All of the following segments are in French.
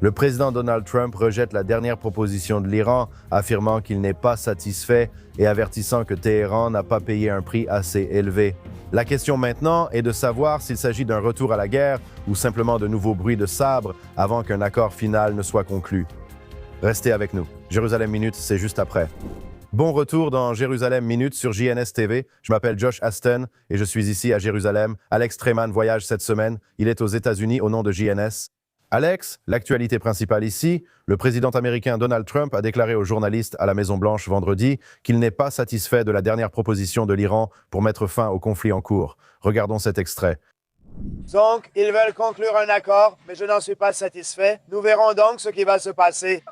Le président Donald Trump rejette la dernière proposition de l'Iran, affirmant qu'il n'est pas satisfait et avertissant que Téhéran n'a pas payé un prix assez élevé. La question maintenant est de savoir s'il s'agit d'un retour à la guerre ou simplement de nouveaux bruits de sabre avant qu'un accord final ne soit conclu. Restez avec nous. Jérusalem Minute, c'est juste après. Bon retour dans Jérusalem Minute sur JNS TV. Je m'appelle Josh Aston et je suis ici à Jérusalem. Alex Treyman voyage cette semaine. Il est aux États-Unis au nom de JNS. Alex, l'actualité principale ici, le président américain Donald Trump a déclaré aux journalistes à la Maison-Blanche vendredi qu'il n'est pas satisfait de la dernière proposition de l'Iran pour mettre fin au conflit en cours. Regardons cet extrait. Donc, ils veulent conclure un accord, mais je n'en suis pas satisfait. Nous verrons donc ce qui va se passer.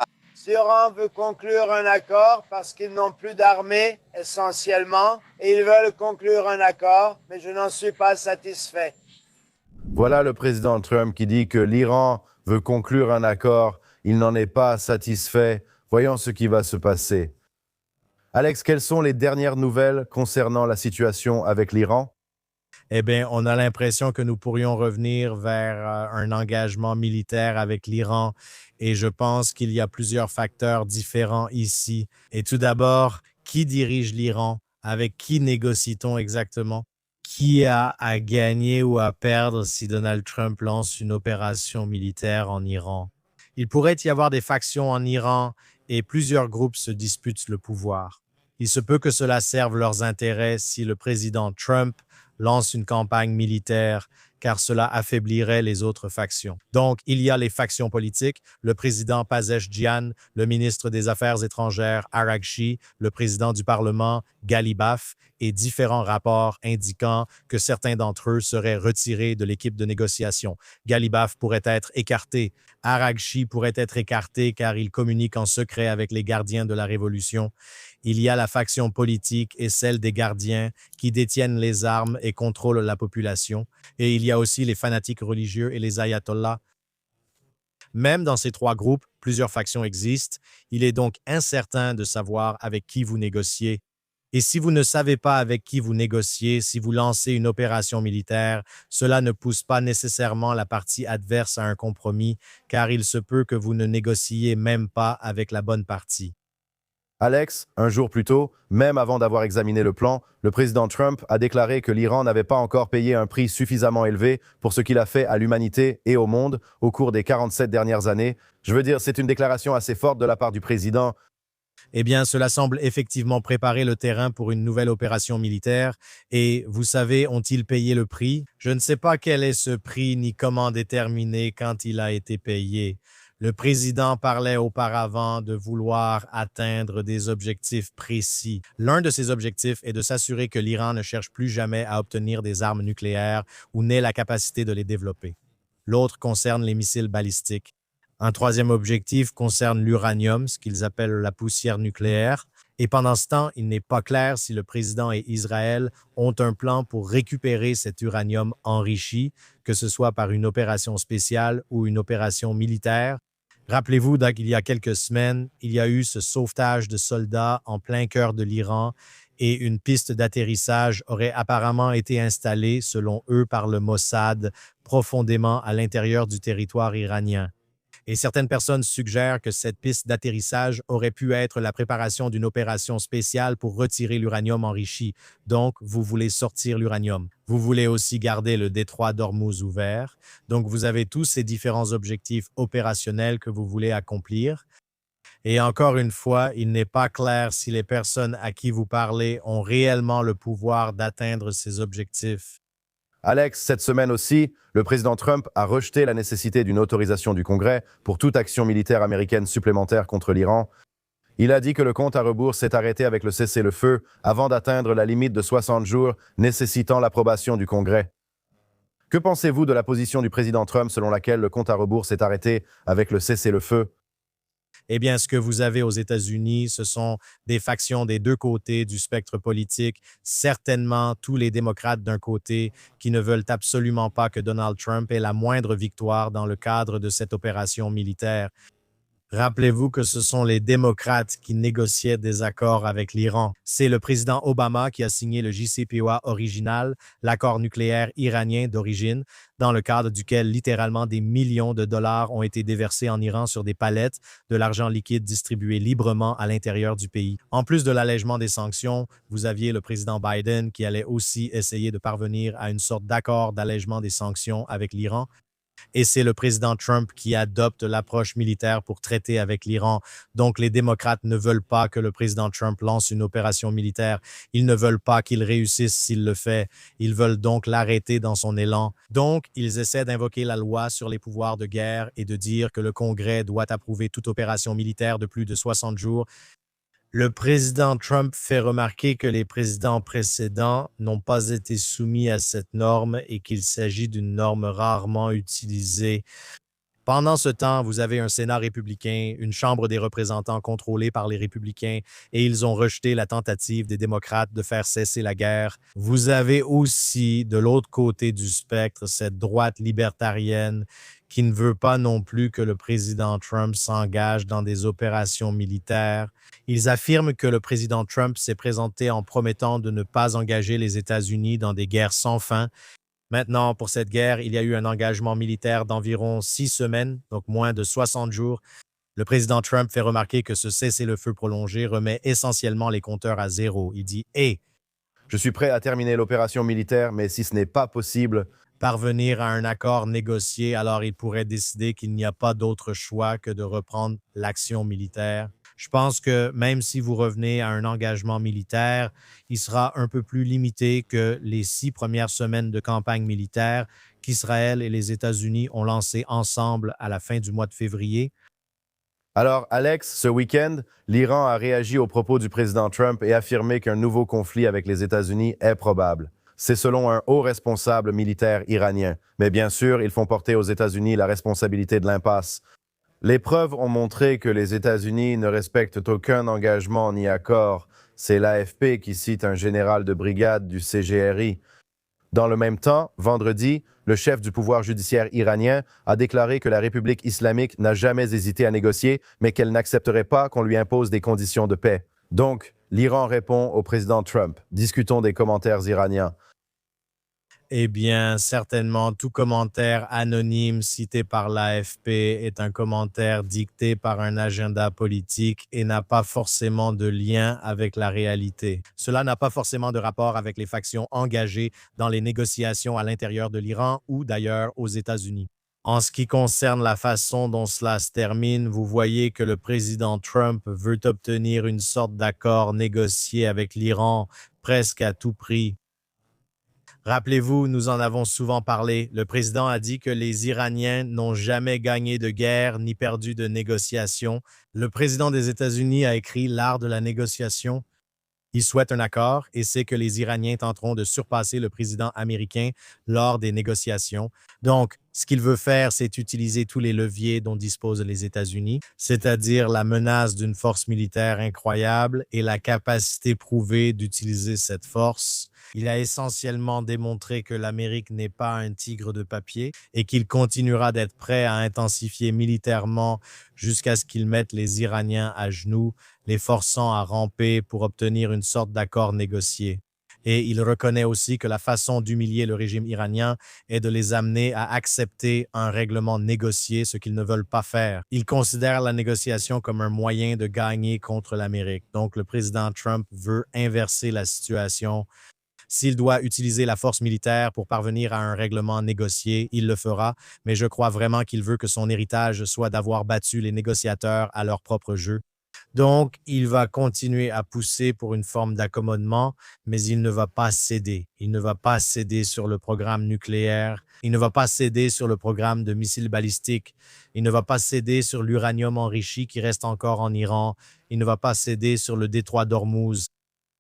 L'Iran veut conclure un accord parce qu'ils n'ont plus d'armée, essentiellement, et ils veulent conclure un accord, mais je n'en suis pas satisfait. Voilà le président Trump qui dit que l'Iran veut conclure un accord, il n'en est pas satisfait. Voyons ce qui va se passer. Alex, quelles sont les dernières nouvelles concernant la situation avec l'Iran? Eh bien, on a l'impression que nous pourrions revenir vers un engagement militaire avec l'Iran et je pense qu'il y a plusieurs facteurs différents ici. Et tout d'abord, qui dirige l'Iran? Avec qui négocie-t-on exactement? Qui a à gagner ou à perdre si Donald Trump lance une opération militaire en Iran? Il pourrait y avoir des factions en Iran et plusieurs groupes se disputent le pouvoir. Il se peut que cela serve leurs intérêts si le président Trump lance une campagne militaire, car cela affaiblirait les autres factions. Donc, il y a les factions politiques, le président Pezeshkian, le ministre des Affaires étrangères Araghchi, le président du Parlement Ghalibaf, et différents rapports indiquant que certains d'entre eux seraient retirés de l'équipe de négociation. Ghalibaf pourrait être écarté. Araghchi pourrait être écarté car il communique en secret avec les gardiens de la Révolution. Il y a la faction politique et celle des gardiens qui détiennent les armes et contrôlent la population. Et il y a aussi les fanatiques religieux et les ayatollahs. Même dans ces trois groupes, plusieurs factions existent. Il est donc incertain de savoir avec qui vous négociez. Et si vous ne savez pas avec qui vous négociez, si vous lancez une opération militaire, cela ne pousse pas nécessairement la partie adverse à un compromis, car il se peut que vous ne négociez même pas avec la bonne partie. Alex, un jour plus tôt, même avant d'avoir examiné le plan, le président Trump a déclaré que l'Iran n'avait pas encore payé un prix suffisamment élevé pour ce qu'il a fait à l'humanité et au monde au cours des 47 dernières années. Je veux dire, c'est une déclaration assez forte de la part du président. Eh bien, cela semble effectivement préparer le terrain pour une nouvelle opération militaire. Et vous savez, ont-ils payé le prix? Je ne sais pas quel est ce prix ni comment déterminer quand il a été payé. Le président parlait auparavant de vouloir atteindre des objectifs précis. L'un de ces objectifs est de s'assurer que l'Iran ne cherche plus jamais à obtenir des armes nucléaires ou n'ait la capacité de les développer. L'autre concerne les missiles balistiques. Un troisième objectif concerne l'uranium, ce qu'ils appellent la poussière nucléaire. Et pendant ce temps, il n'est pas clair si le président et Israël ont un plan pour récupérer cet uranium enrichi, que ce soit par une opération spéciale ou une opération militaire. Rappelez-vous, qu'il y a quelques semaines, il y a eu ce sauvetage de soldats en plein cœur de l'Iran et une piste d'atterrissage aurait apparemment été installée, selon eux, par le Mossad, profondément à l'intérieur du territoire iranien. Et certaines personnes suggèrent que cette piste d'atterrissage aurait pu être la préparation d'une opération spéciale pour retirer l'uranium enrichi. Donc, vous voulez sortir l'uranium. Vous voulez aussi garder le détroit d'Ormuz ouvert. Donc, vous avez tous ces différents objectifs opérationnels que vous voulez accomplir. Et encore une fois, il n'est pas clair si les personnes à qui vous parlez ont réellement le pouvoir d'atteindre ces objectifs. Alex, cette semaine aussi, le président Trump a rejeté la nécessité d'une autorisation du Congrès pour toute action militaire américaine supplémentaire contre l'Iran. Il a dit que le compte à rebours s'est arrêté avec le cessez-le-feu avant d'atteindre la limite de 60 jours nécessitant l'approbation du Congrès. Que pensez-vous de la position du président Trump selon laquelle le compte à rebours s'est arrêté avec le cessez-le-feu? Eh bien, ce que vous avez aux États-Unis, ce sont des factions des deux côtés du spectre politique, certainement tous les démocrates d'un côté qui ne veulent absolument pas que Donald Trump ait la moindre victoire dans le cadre de cette opération militaire. Rappelez-vous que ce sont les démocrates qui négociaient des accords avec l'Iran. C'est le président Obama qui a signé le JCPOA original, l'accord nucléaire iranien d'origine, dans le cadre duquel littéralement des millions de dollars ont été déversés en Iran sur des palettes de l'argent liquide distribué librement à l'intérieur du pays. En plus de l'allègement des sanctions, vous aviez le président Biden qui allait aussi essayer de parvenir à une sorte d'accord d'allègement des sanctions avec l'Iran. Et c'est le président Trump qui adopte l'approche militaire pour traiter avec l'Iran. Donc, les démocrates ne veulent pas que le président Trump lance une opération militaire. Ils ne veulent pas qu'il réussisse s'il le fait. Ils veulent donc l'arrêter dans son élan. Donc, ils essaient d'invoquer la loi sur les pouvoirs de guerre et de dire que le Congrès doit approuver toute opération militaire de plus de 60 jours. Le président Trump fait remarquer que les présidents précédents n'ont pas été soumis à cette norme et qu'il s'agit d'une norme rarement utilisée. Pendant ce temps, vous avez un Sénat républicain, une Chambre des représentants contrôlée par les républicains, et ils ont rejeté la tentative des démocrates de faire cesser la guerre. Vous avez aussi, de l'autre côté du spectre, cette droite libertarienne qui ne veut pas non plus que le président Trump s'engage dans des opérations militaires. Ils affirment que le président Trump s'est présenté en promettant de ne pas engager les États-Unis dans des guerres sans fin. Maintenant, pour cette guerre, il y a eu un engagement militaire d'environ 6 semaines, donc moins de 60 jours. Le président Trump fait remarquer que ce cessez-le-feu prolongé remet essentiellement les compteurs à zéro. Il dit « Hey, Je suis prêt à terminer l'opération militaire, mais si ce n'est pas possible, parvenir à un accord négocié, alors il pourrait décider qu'il n'y a pas d'autre choix que de reprendre l'action militaire. Je pense que même si vous revenez à un engagement militaire, il sera un peu plus limité que les 6 premières semaines de campagne militaire qu'Israël et les États-Unis ont lancées ensemble à la fin du mois de février. Alors, Alex, ce week-end, l'Iran a réagi aux propos du président Trump et affirmé qu'un nouveau conflit avec les États-Unis est probable. C'est selon un haut responsable militaire iranien. Mais bien sûr, ils font porter aux États-Unis la responsabilité de l'impasse. Les preuves ont montré que les États-Unis ne respectent aucun engagement ni accord. C'est l'AFP qui cite un général de brigade du CGRI. Dans le même temps, vendredi, le chef du pouvoir judiciaire iranien a déclaré que la République islamique n'a jamais hésité à négocier, mais qu'elle n'accepterait pas qu'on lui impose des conditions de paix. Donc, l'Iran répond au président Trump. Discutons des commentaires iraniens. Eh bien, certainement, tout commentaire anonyme cité par l'AFP est un commentaire dicté par un agenda politique et n'a pas forcément de lien avec la réalité. Cela n'a pas forcément de rapport avec les factions engagées dans les négociations à l'intérieur de l'Iran ou d'ailleurs aux États-Unis. En ce qui concerne la façon dont cela se termine, vous voyez que le président Trump veut obtenir une sorte d'accord négocié avec l'Iran presque à tout prix. Rappelez-vous, nous en avons souvent parlé. Le président a dit que les Iraniens n'ont jamais gagné de guerre ni perdu de négociation. Le président des États-Unis a écrit L'art de la négociation. Il souhaite un accord et sait que les Iraniens tenteront de surpasser le président américain lors des négociations. Donc, ce qu'il veut faire, c'est utiliser tous les leviers dont disposent les États-Unis, c'est-à-dire la menace d'une force militaire incroyable et la capacité prouvée d'utiliser cette force. Il a essentiellement démontré que l'Amérique n'est pas un tigre de papier et qu'il continuera d'être prêt à intensifier militairement jusqu'à ce qu'il mette les Iraniens à genoux, les forçant à ramper pour obtenir une sorte d'accord négocié. Et il reconnaît aussi que la façon d'humilier le régime iranien est de les amener à accepter un règlement négocié, ce qu'ils ne veulent pas faire. Il considère la négociation comme un moyen de gagner contre l'Amérique. Donc, le président Trump veut inverser la situation. S'il doit utiliser la force militaire pour parvenir à un règlement négocié, il le fera, mais je crois vraiment qu'il veut que son héritage soit d'avoir battu les négociateurs à leur propre jeu. Donc, il va continuer à pousser pour une forme d'accommodement, mais il ne va pas céder. Il ne va pas céder sur le programme nucléaire. Il ne va pas céder sur le programme de missiles balistiques. Il ne va pas céder sur l'uranium enrichi qui reste encore en Iran. Il ne va pas céder sur le détroit d'Ormuz.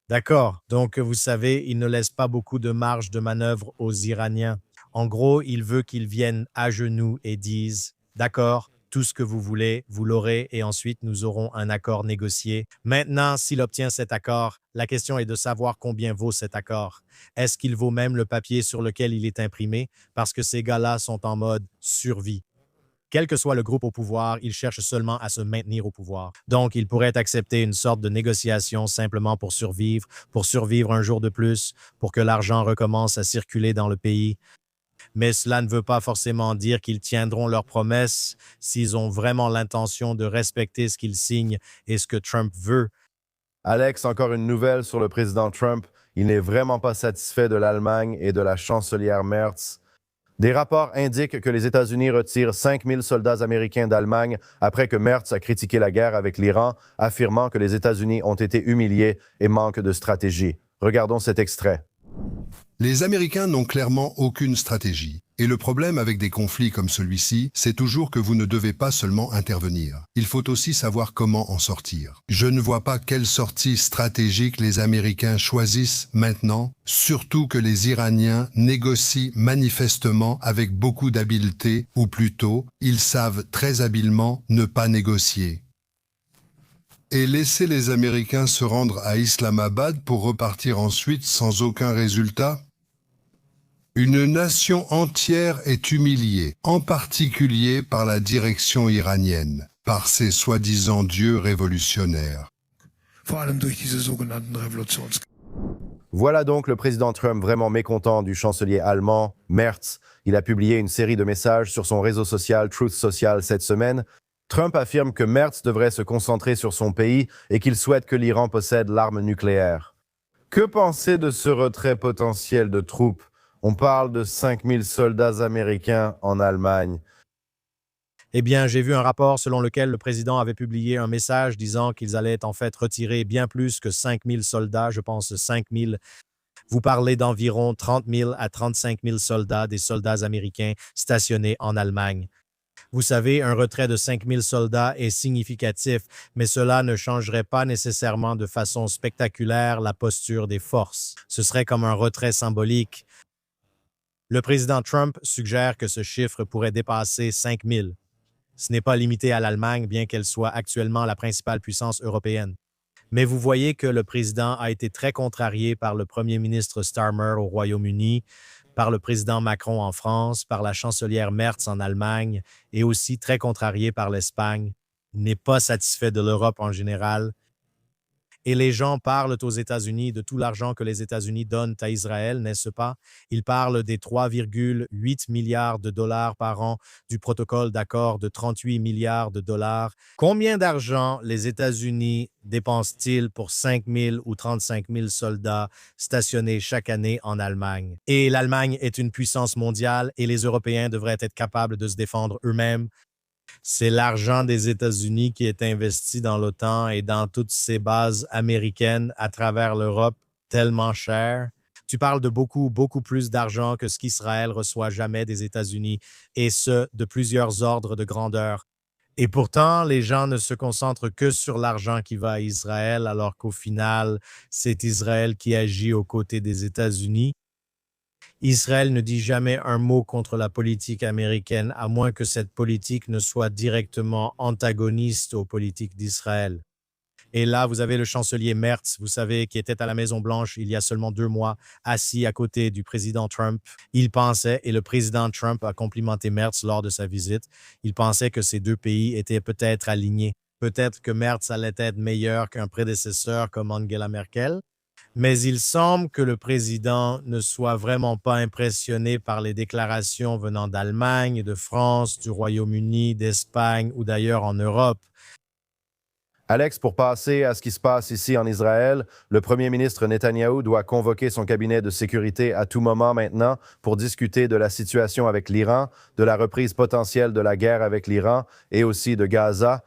D'accord. Donc, vous savez, il ne laisse pas beaucoup de marge de manœuvre aux Iraniens. En gros, il veut qu'ils viennent à genoux et disent « D'accord, tout ce que vous voulez, vous l'aurez et ensuite nous aurons un accord négocié. » Maintenant, s'il obtient cet accord, la question est de savoir combien vaut cet accord. Est-ce qu'il vaut même le papier sur lequel il est imprimé? Parce que ces gars-là sont en mode survie. Quel que soit le groupe au pouvoir, il cherche seulement à se maintenir au pouvoir. Donc, il pourrait accepter une sorte de négociation simplement pour survivre un jour de plus, pour que l'argent recommence à circuler dans le pays. Mais cela ne veut pas forcément dire qu'ils tiendront leurs promesses s'ils ont vraiment l'intention de respecter ce qu'ils signent et ce que Trump veut. Alex, encore une nouvelle sur le président Trump. Il n'est vraiment pas satisfait de l'Allemagne et de la chancelière Merz. Des rapports indiquent que les États-Unis retirent 5 000 soldats américains d'Allemagne après que Merz a critiqué la guerre avec l'Iran, affirmant que les États-Unis ont été humiliés et manquent de stratégie. Regardons cet extrait. Les Américains n'ont clairement aucune stratégie. Et le problème avec des conflits comme celui-ci, c'est toujours que vous ne devez pas seulement intervenir. Il faut aussi savoir comment en sortir. Je ne vois pas quelle sortie stratégique les Américains choisissent maintenant, surtout que les Iraniens négocient manifestement avec beaucoup d'habileté, ou plutôt, ils savent très habilement ne pas négocier. Et laisser les Américains se rendre à Islamabad pour repartir ensuite sans aucun résultat? Une nation entière est humiliée, en particulier par la direction iranienne, par ses soi-disant dieux révolutionnaires. Voilà donc le président Trump vraiment mécontent du chancelier allemand, Merz. Il a publié une série de messages sur son réseau social Truth Social cette semaine. Trump affirme que Merz devrait se concentrer sur son pays et qu'il souhaite que l'Iran possède l'arme nucléaire. Que penser de ce retrait potentiel de troupes? On parle de 5 000 soldats américains en Allemagne. Eh bien, j'ai vu un rapport selon lequel le président avait publié un message disant qu'ils allaient en fait retirer bien plus que 5 000 soldats, je pense 5 000. Vous parlez d'environ 30 000 à 35 000 soldats, des soldats américains stationnés en Allemagne. Vous savez, un retrait de 5 000 soldats est significatif, mais cela ne changerait pas nécessairement de façon spectaculaire la posture des forces. Ce serait comme un retrait symbolique. Le président Trump suggère que ce chiffre pourrait dépasser 5 000. Ce n'est pas limité à l'Allemagne, bien qu'elle soit actuellement la principale puissance européenne. Mais vous voyez que le président a été très contrarié par le premier ministre Starmer au Royaume-Uni, par le président Macron en France, par la chancelière Merz en Allemagne et aussi très contrarié par l'Espagne. Il n'est pas satisfait de l'Europe en général. Et les gens parlent aux États-Unis de tout l'argent que les États-Unis donnent à Israël, n'est-ce pas? Ils parlent des 3,8 milliards de dollars par an du protocole d'accord de 38 milliards de dollars. Combien d'argent les États-Unis dépensent-ils pour 5 000 ou 35 000 soldats stationnés chaque année en Allemagne? Et l'Allemagne est une puissance mondiale et les Européens devraient être capables de se défendre eux-mêmes. C'est l'argent des États-Unis qui est investi dans l'OTAN et dans toutes ces bases américaines à travers l'Europe tellement chères. Tu parles de beaucoup plus d'argent que ce qu'Israël reçoit jamais des États-Unis, et ce, de plusieurs ordres de grandeur. Et pourtant, les gens ne se concentrent que sur l'argent qui va à Israël, alors qu'au final, c'est Israël qui agit aux côtés des États-Unis. Israël ne dit jamais un mot contre la politique américaine, à moins que cette politique ne soit directement antagoniste aux politiques d'Israël. Et là, vous avez le chancelier Merz, vous savez, qui était à la Maison-Blanche il y a seulement 2 mois, assis à côté du président Trump. Il pensait, et le président Trump a complimenté Merz lors de sa visite, il pensait que ces deux pays étaient peut-être alignés. Peut-être que Merz allait être meilleur qu'un prédécesseur comme Angela Merkel. Mais il semble que le président ne soit vraiment pas impressionné par les déclarations venant d'Allemagne, de France, du Royaume-Uni, d'Espagne ou d'ailleurs en Europe. Alex, pour passer à ce qui se passe ici en Israël, le premier ministre Netanyahou doit convoquer son cabinet de sécurité à tout moment maintenant pour discuter de la situation avec l'Iran, de la reprise potentielle de la guerre avec l'Iran et aussi de Gaza.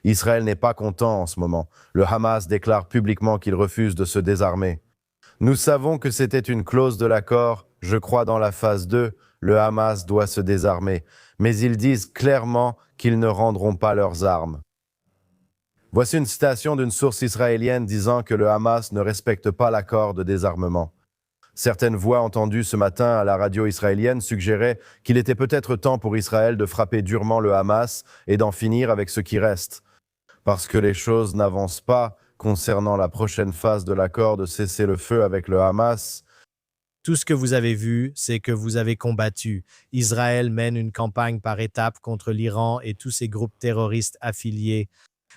Israël n'est pas content en ce moment. Le Hamas déclare publiquement qu'il refuse de se désarmer. Nous savons que c'était une clause de l'accord. Je crois dans la phase 2, le Hamas doit se désarmer. Mais ils disent clairement qu'ils ne rendront pas leurs armes. Voici une citation d'une source israélienne disant que le Hamas ne respecte pas l'accord de désarmement. Certaines voix entendues ce matin à la radio israélienne suggéraient qu'il était peut-être temps pour Israël de frapper durement le Hamas et d'en finir avec ce qui reste. Parce que les choses n'avancent pas concernant la prochaine phase de l'accord de cessez-le-feu avec le Hamas. Tout ce que vous avez vu, c'est que vous avez combattu. Israël mène une campagne par étapes contre l'Iran et tous ses groupes terroristes affiliés.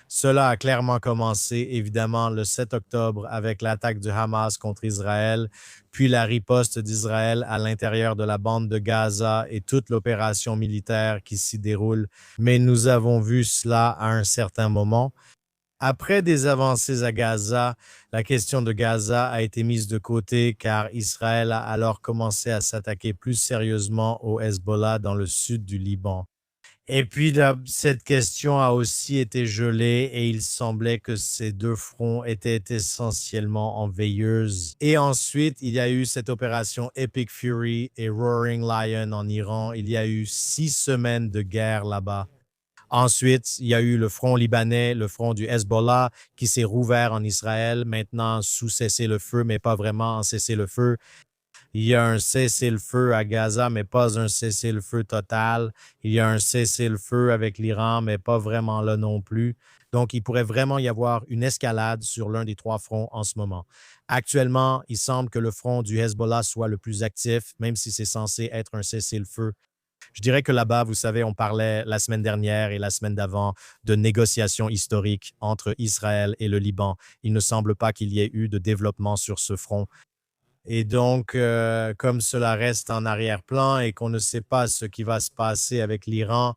Cela a clairement commencé, évidemment, le 7 octobre avec l'attaque du Hamas contre Israël, puis la riposte d'Israël à l'intérieur de la bande de Gaza et toute l'opération militaire qui s'y déroule. Mais nous avons vu cela à un certain moment. Après des avancées à Gaza, la question de Gaza a été mise de côté car Israël a alors commencé à s'attaquer plus sérieusement au Hezbollah dans le sud du Liban. Et puis, cette question a aussi été gelée et il semblait que ces deux fronts étaient essentiellement en veilleuse. Et ensuite, il y a eu cette opération Epic Fury et Roaring Lion en Iran. Il y a eu 6 semaines de guerre là-bas. Ensuite, il y a eu le front libanais, le front du Hezbollah qui s'est rouvert en Israël, maintenant sous cessez-le-feu, mais pas vraiment en cessez-le-feu. Il y a un cessez-le-feu à Gaza, mais pas un cessez-le-feu total. Il y a un cessez-le-feu avec l'Iran, mais pas vraiment là non plus. Donc, il pourrait vraiment y avoir une escalade sur l'un des trois fronts en ce moment. Actuellement, il semble que le front du Hezbollah soit le plus actif, même si c'est censé être un cessez-le-feu. Je dirais que là-bas, vous savez, on parlait la semaine dernière et la semaine d'avant de négociations historiques entre Israël et le Liban. Il ne semble pas qu'il y ait eu de développement sur ce front. Et donc, comme cela reste en arrière-plan et qu'on ne sait pas ce qui va se passer avec l'Iran,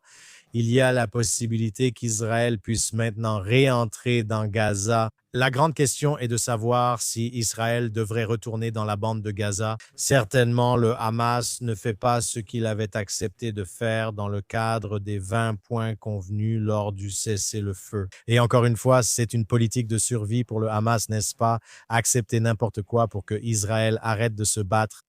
il y a la possibilité qu'Israël puisse maintenant réentrer dans Gaza. La grande question est de savoir si Israël devrait retourner dans la bande de Gaza. Certainement, le Hamas ne fait pas ce qu'il avait accepté de faire dans le cadre des 20 points convenus lors du cessez-le-feu. Et encore une fois, c'est une politique de survie pour le Hamas, n'est-ce pas? Accepter n'importe quoi pour que Israël arrête de se battre.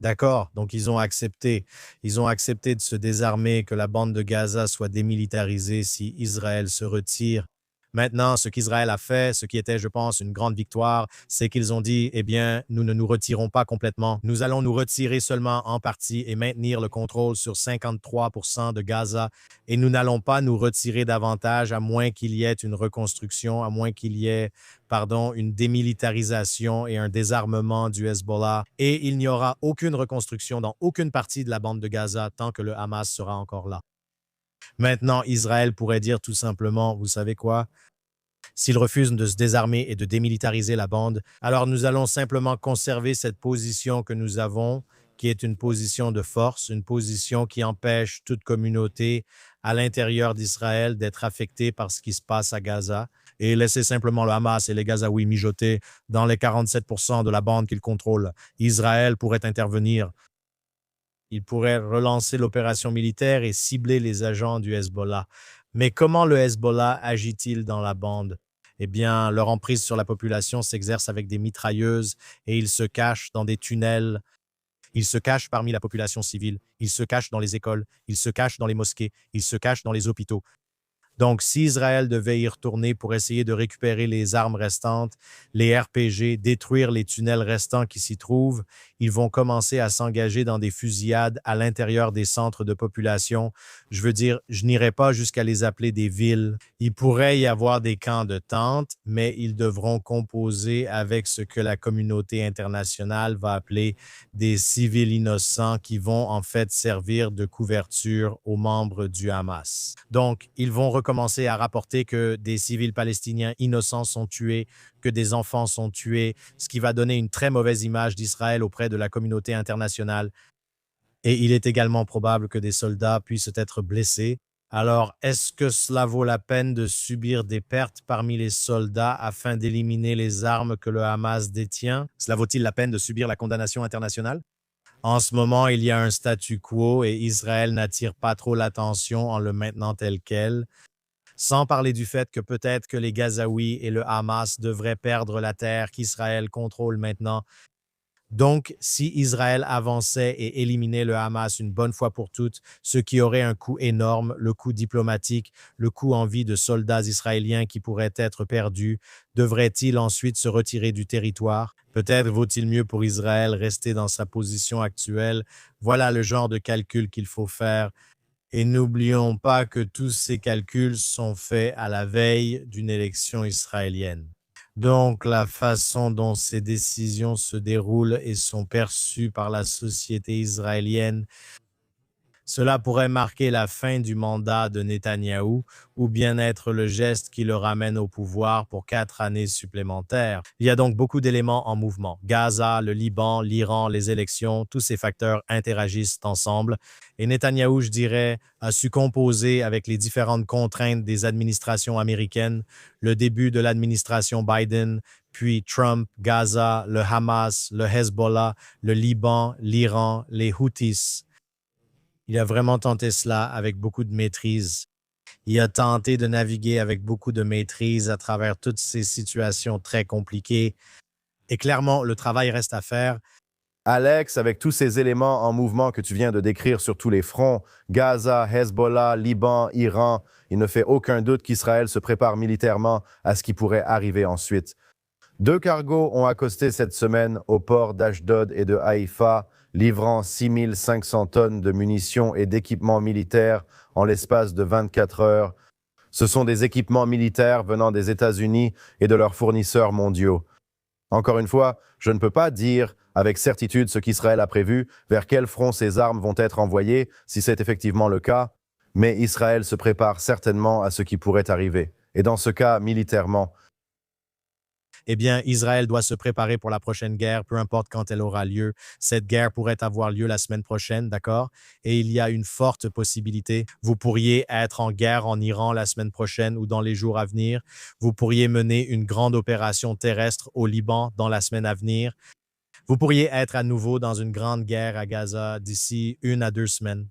D'accord, donc ils ont accepté. Ils ont accepté de se désarmer, que la bande de Gaza soit démilitarisée si Israël se retire. Maintenant, ce qu'Israël a fait, ce qui était, je pense, une grande victoire, c'est qu'ils ont dit, eh bien, nous ne nous retirons pas complètement. Nous allons nous retirer seulement en partie et maintenir le contrôle sur 53% de Gaza. Et nous n'allons pas nous retirer davantage à moins qu'il y ait une reconstruction, à moins qu'il y ait une démilitarisation et un désarmement du Hezbollah. Et il n'y aura aucune reconstruction dans aucune partie de la bande de Gaza tant que le Hamas sera encore là. Maintenant, Israël pourrait dire tout simplement, vous savez quoi? S'ils refusent de se désarmer et de démilitariser la bande, alors nous allons simplement conserver cette position que nous avons, qui est une position de force, une position qui empêche toute communauté à l'intérieur d'Israël d'être affectée par ce qui se passe à Gaza et laisser simplement le Hamas et les Gazaouis mijoter dans les 47% de la bande qu'ils contrôlent. Israël pourrait intervenir. Il pourrait relancer l'opération militaire et cibler les agents du Hezbollah. Mais comment le Hezbollah agit-il dans la bande? Eh bien, leur emprise sur la population s'exerce avec des mitrailleuses et ils se cachent dans des tunnels. Ils se cachent parmi la population civile. Ils se cachent dans les écoles. Ils se cachent dans les mosquées. Ils se cachent dans les hôpitaux. Donc, si Israël devait y retourner pour essayer de récupérer les armes restantes, les RPG, détruire les tunnels restants qui s'y trouvent, ils vont commencer à s'engager dans des fusillades à l'intérieur des centres de population. Je veux dire, je n'irai pas jusqu'à les appeler des villes. Il pourrait y avoir des camps de tentes, mais ils devront composer avec ce que la communauté internationale va appeler des civils innocents qui vont en fait servir de couverture aux membres du Hamas. Donc, ils vont recommencer à rapporter que des civils palestiniens innocents sont tués, que des enfants sont tués, ce qui va donner une très mauvaise image d'Israël auprès de la communauté internationale. Et il est également probable que des soldats puissent être blessés. Alors, est-ce que cela vaut la peine de subir des pertes parmi les soldats afin d'éliminer les armes que le Hamas détient? Cela vaut-il la peine de subir la condamnation internationale? En ce moment, il y a un statu quo et Israël n'attire pas trop l'attention en le maintenant tel quel. Sans parler du fait que peut-être que les Gazaouis et le Hamas devraient perdre la terre qu'Israël contrôle maintenant. Donc, si Israël avançait et éliminait le Hamas une bonne fois pour toutes, ce qui aurait un coût énorme, le coût diplomatique, le coût en vie de soldats israéliens qui pourraient être perdus, devrait-il ensuite se retirer du territoire? Peut-être vaut-il mieux pour Israël rester dans sa position actuelle. Voilà le genre de calcul qu'il faut faire. Et n'oublions pas que tous ces calculs sont faits à la veille d'une élection israélienne. Donc, la façon dont ces décisions se déroulent et sont perçues par la société israélienne, cela pourrait marquer la fin du mandat de Netanyahou ou bien être le geste qui le ramène au pouvoir pour 4 années supplémentaires. Il y a donc beaucoup d'éléments en mouvement. Gaza, le Liban, l'Iran, les élections, tous ces facteurs interagissent ensemble. Et Netanyahou, je dirais, a su composer avec les différentes contraintes des administrations américaines, le début de l'administration Biden, puis Trump, Gaza, le Hamas, le Hezbollah, le Liban, l'Iran, les Houthis. Il a vraiment tenté cela avec beaucoup de maîtrise. Il a tenté de naviguer avec beaucoup de maîtrise à travers toutes ces situations très compliquées. Et clairement, le travail reste à faire. Alex, avec tous ces éléments en mouvement que tu viens de décrire sur tous les fronts, Gaza, Hezbollah, Liban, Iran, il ne fait aucun doute qu'Israël se prépare militairement à ce qui pourrait arriver ensuite. 2 cargos ont accosté cette semaine au port d'Ashdod et de Haïfa, livrant 6500 tonnes de munitions et d'équipements militaires en l'espace de 24 heures. Ce sont des équipements militaires venant des États-Unis et de leurs fournisseurs mondiaux. Encore une fois, je ne peux pas dire avec certitude ce qu'Israël a prévu, vers quel front ces armes vont être envoyées, si c'est effectivement le cas, mais Israël se prépare certainement à ce qui pourrait arriver. Et dans ce cas, militairement, Eh bien, Israël doit se préparer pour la prochaine guerre, peu importe quand elle aura lieu. Cette guerre pourrait avoir lieu la semaine prochaine, d'accord? Et il y a une forte possibilité. Vous pourriez être en guerre en Iran la semaine prochaine ou dans les jours à venir. Vous pourriez mener une grande opération terrestre au Liban dans la semaine à venir. Vous pourriez être à nouveau dans une grande guerre à Gaza d'ici 1 à 2 semaines.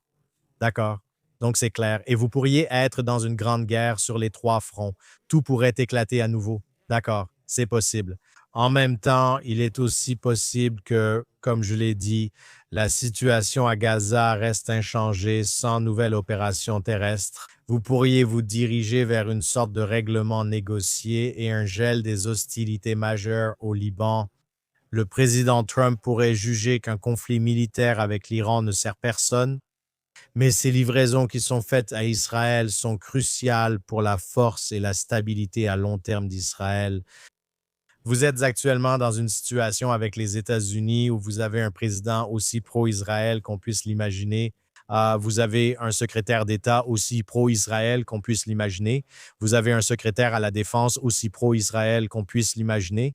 D'accord? Donc, c'est clair. Et vous pourriez être dans une grande guerre sur les 3 fronts. Tout pourrait éclater à nouveau. D'accord? C'est possible. En même temps, il est aussi possible que, comme je l'ai dit, la situation à Gaza reste inchangée sans nouvelle opération terrestre. Vous pourriez vous diriger vers une sorte de règlement négocié et un gel des hostilités majeures au Liban. Le président Trump pourrait juger qu'un conflit militaire avec l'Iran ne sert personne, mais ces livraisons qui sont faites à Israël sont cruciales pour la force et la stabilité à long terme d'Israël. Vous êtes actuellement dans une situation avec les États-Unis où vous avez un président aussi pro-Israël qu'on puisse l'imaginer. Vous avez un secrétaire d'État aussi pro-Israël qu'on puisse l'imaginer. Vous avez un secrétaire à la Défense aussi pro-Israël qu'on puisse l'imaginer.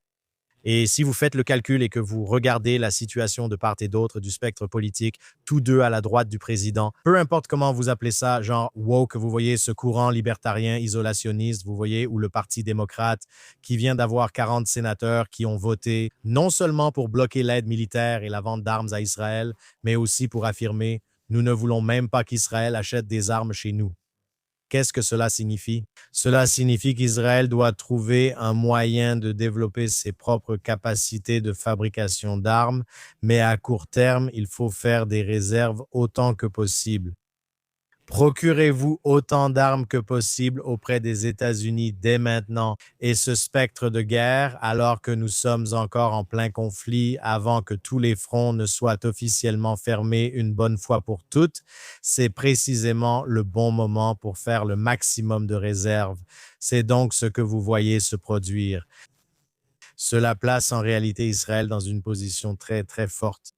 Et si vous faites le calcul et que vous regardez la situation de part et d'autre du spectre politique, tous deux à la droite du président, peu importe comment vous appelez ça, genre woke, vous voyez ce courant libertarien isolationniste, vous voyez, ou le Parti démocrate qui vient d'avoir 40 sénateurs qui ont voté non seulement pour bloquer l'aide militaire et la vente d'armes à Israël, mais aussi pour affirmer « Nous ne voulons même pas qu'Israël achète des armes chez nous ». Qu'est-ce que cela signifie? Cela signifie qu'Israël doit trouver un moyen de développer ses propres capacités de fabrication d'armes, mais à court terme, il faut faire des réserves autant que possible. Procurez-vous autant d'armes que possible auprès des États-Unis dès maintenant et ce spectre de guerre, alors que nous sommes encore en plein conflit, avant que tous les fronts ne soient officiellement fermés une bonne fois pour toutes, c'est précisément le bon moment pour faire le maximum de réserves. C'est donc ce que vous voyez se produire. Cela place en réalité Israël dans une position très, très forte.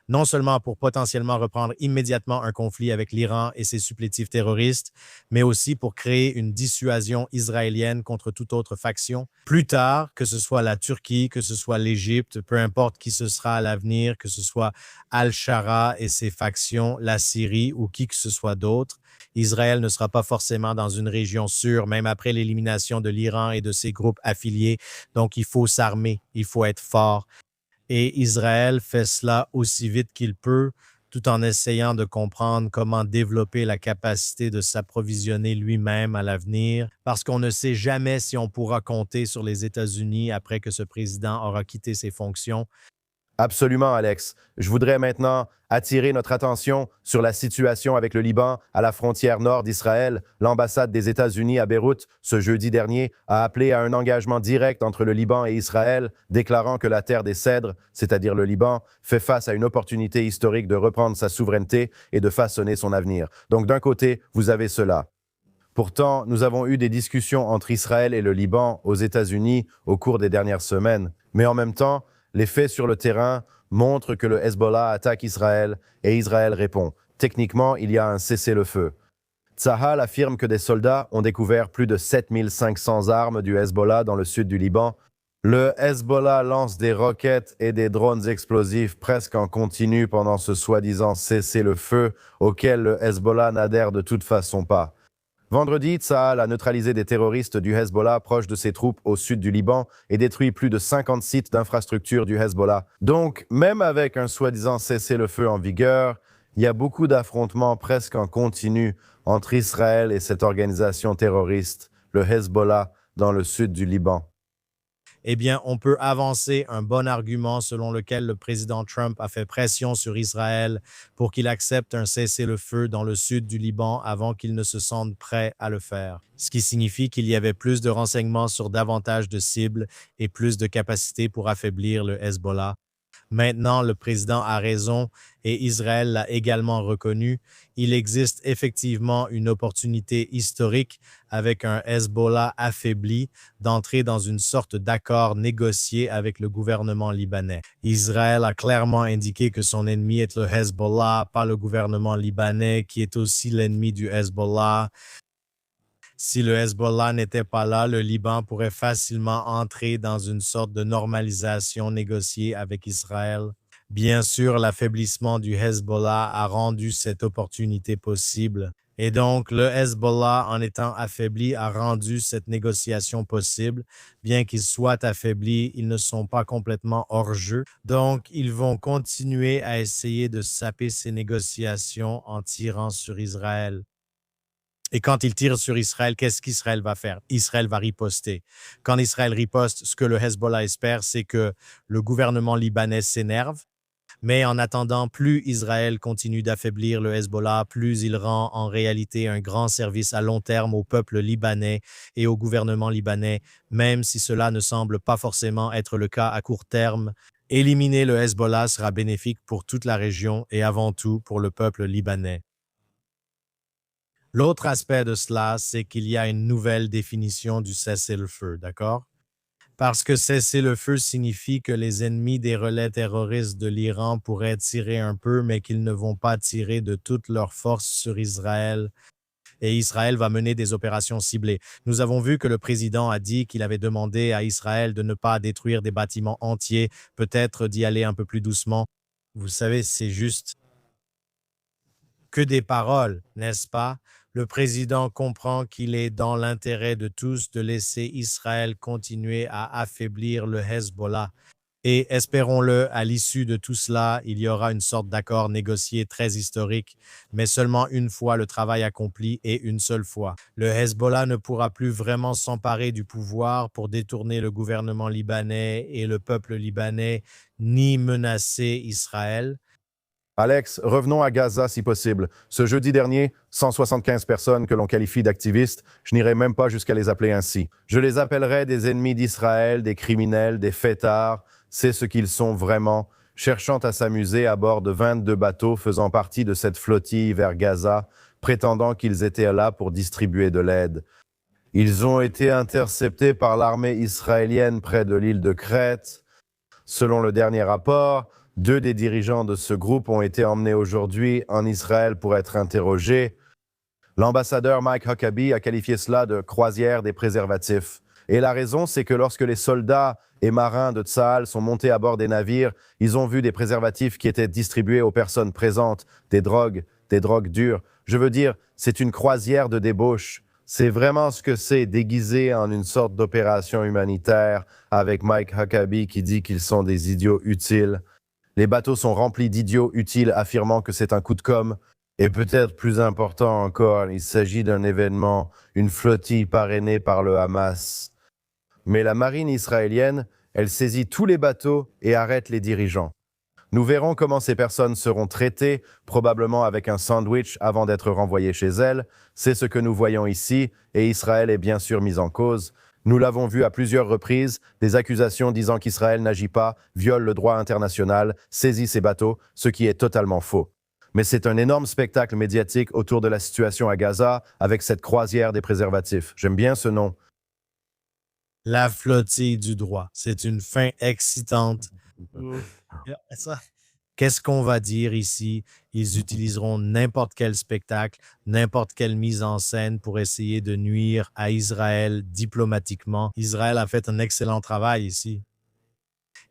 Non seulement pour potentiellement reprendre immédiatement un conflit avec l'Iran et ses supplétifs terroristes, mais aussi pour créer une dissuasion israélienne contre toute autre faction. Plus tard, que ce soit la Turquie, que ce soit l'Égypte, peu importe qui ce sera à l'avenir, que ce soit Al-Shara et ses factions, la Syrie ou qui que ce soit d'autre, Israël ne sera pas forcément dans une région sûre, même après l'élimination de l'Iran et de ses groupes affiliés. Donc, il faut s'armer, il faut être fort. Et Israël fait cela aussi vite qu'il peut, tout en essayant de comprendre comment développer la capacité de s'approvisionner lui-même à l'avenir, parce qu'on ne sait jamais si on pourra compter sur les États-Unis après que ce président aura quitté ses fonctions. Absolument, Alex. Je voudrais maintenant attirer notre attention sur la situation avec le Liban à la frontière nord d'Israël. L'ambassade des États-Unis à Beyrouth, ce jeudi dernier, a appelé à un engagement direct entre le Liban et Israël, déclarant que la terre des cèdres, c'est-à-dire le Liban, fait face à une opportunité historique de reprendre sa souveraineté et de façonner son avenir. Donc, d'un côté, vous avez cela. Pourtant, nous avons eu des discussions entre Israël et le Liban aux États-Unis au cours des dernières semaines. Mais en même temps, les faits sur le terrain montrent que le Hezbollah attaque Israël et Israël répond. Techniquement, il y a un cessez-le-feu. Tsahal affirme que des soldats ont découvert plus de 7500 armes du Hezbollah dans le sud du Liban. Le Hezbollah lance des roquettes et des drones explosifs presque en continu pendant ce soi-disant cessez-le-feu auquel le Hezbollah n'adhère de toute façon pas. Vendredi, Tsahal a neutralisé des terroristes du Hezbollah proches de ses troupes au sud du Liban et détruit plus de 50 sites d'infrastructures du Hezbollah. Donc, même avec un soi-disant cessez-le-feu en vigueur, il y a beaucoup d'affrontements presque en continu entre Israël et cette organisation terroriste, le Hezbollah, dans le sud du Liban. Eh bien, on peut avancer un bon argument selon lequel le président Trump a fait pression sur Israël pour qu'il accepte un cessez-le-feu dans le sud du Liban avant qu'il ne se sente prêt à le faire. Ce qui signifie qu'il y avait plus de renseignements sur davantage de cibles et plus de capacités pour affaiblir le Hezbollah. Maintenant, le président a raison et Israël l'a également reconnu. Il existe effectivement une opportunité historique avec un Hezbollah affaibli d'entrer dans une sorte d'accord négocié avec le gouvernement libanais. Israël a clairement indiqué que son ennemi est le Hezbollah, pas le gouvernement libanais qui est aussi l'ennemi du Hezbollah. Si le Hezbollah n'était pas là, le Liban pourrait facilement entrer dans une sorte de normalisation négociée avec Israël. Bien sûr, l'affaiblissement du Hezbollah a rendu cette opportunité possible. Et donc, le Hezbollah, en étant affaibli, a rendu cette négociation possible. Bien qu'ils soient affaiblis, ils ne sont pas complètement hors jeu. Donc, ils vont continuer à essayer de saper ces négociations en tirant sur Israël. Et quand il tire sur Israël, qu'est-ce qu'Israël va faire? Israël va riposter. Quand Israël riposte, ce que le Hezbollah espère, c'est que le gouvernement libanais s'énerve. Mais en attendant, plus Israël continue d'affaiblir le Hezbollah, plus il rend en réalité un grand service à long terme au peuple libanais et au gouvernement libanais, même si cela ne semble pas forcément être le cas à court terme. Éliminer le Hezbollah sera bénéfique pour toute la région et avant tout pour le peuple libanais. L'autre aspect de cela, c'est qu'il y a une nouvelle définition du cessez-le-feu, d'accord? Parce que cessez-le-feu signifie que les ennemis des relais terroristes de l'Iran pourraient tirer un peu, mais qu'ils ne vont pas tirer de toute leur force sur Israël. Et Israël va mener des opérations ciblées. Nous avons vu que le président a dit qu'il avait demandé à Israël de ne pas détruire des bâtiments entiers, peut-être d'y aller un peu plus doucement. Vous savez, c'est juste que des paroles, n'est-ce pas? Le président comprend qu'il est dans l'intérêt de tous de laisser Israël continuer à affaiblir le Hezbollah. Et espérons-le, à l'issue de tout cela, il y aura une sorte d'accord négocié très historique, mais seulement une fois le travail accompli et une seule fois. Le Hezbollah ne pourra plus vraiment s'emparer du pouvoir pour détourner le gouvernement libanais et le peuple libanais, ni menacer Israël. Alex, revenons à Gaza si possible. Ce jeudi dernier, 175 personnes que l'on qualifie d'activistes, je n'irai même pas jusqu'à les appeler ainsi. Je les appellerai des ennemis d'Israël, des criminels, des fêtards. C'est ce qu'ils sont vraiment, cherchant à s'amuser à bord de 22 bateaux faisant partie de cette flottille vers Gaza, prétendant qu'ils étaient là pour distribuer de l'aide. Ils ont été interceptés par l'armée israélienne près de l'île de Crète. Selon le dernier rapport, 2 des dirigeants de ce groupe ont été emmenés aujourd'hui en Israël pour être interrogés. L'ambassadeur Mike Huckabee a qualifié cela de croisière des préservatifs. Et la raison, c'est que lorsque les soldats et marins de Tsahal sont montés à bord des navires, ils ont vu des préservatifs qui étaient distribués aux personnes présentes, des drogues dures. Je veux dire, c'est une croisière de débauche. C'est vraiment ce que c'est, déguisé en une sorte d'opération humanitaire, avec Mike Huckabee qui dit qu'ils sont des idiots utiles. Les bateaux sont remplis d'idiots utiles affirmant que c'est un coup de com'. Et peut-être plus important encore, il s'agit d'un événement, une flottille parrainée par le Hamas. Mais la marine israélienne, elle saisit tous les bateaux et arrête les dirigeants. Nous verrons comment ces personnes seront traitées, probablement avec un sandwich avant d'être renvoyées chez elles. C'est ce que nous voyons ici, et Israël est bien sûr mis en cause. Nous l'avons vu à plusieurs reprises, des accusations disant qu'Israël n'agit pas, viole le droit international, saisit ses bateaux, ce qui est totalement faux. Mais c'est un énorme spectacle médiatique autour de la situation à Gaza avec cette croisière des préservatifs. J'aime bien ce nom. La flottille du droit. C'est une fin excitante. Ça. Qu'est-ce qu'on va dire ici? Ils utiliseront n'importe quel spectacle, n'importe quelle mise en scène pour essayer de nuire à Israël diplomatiquement. Israël a fait un excellent travail ici.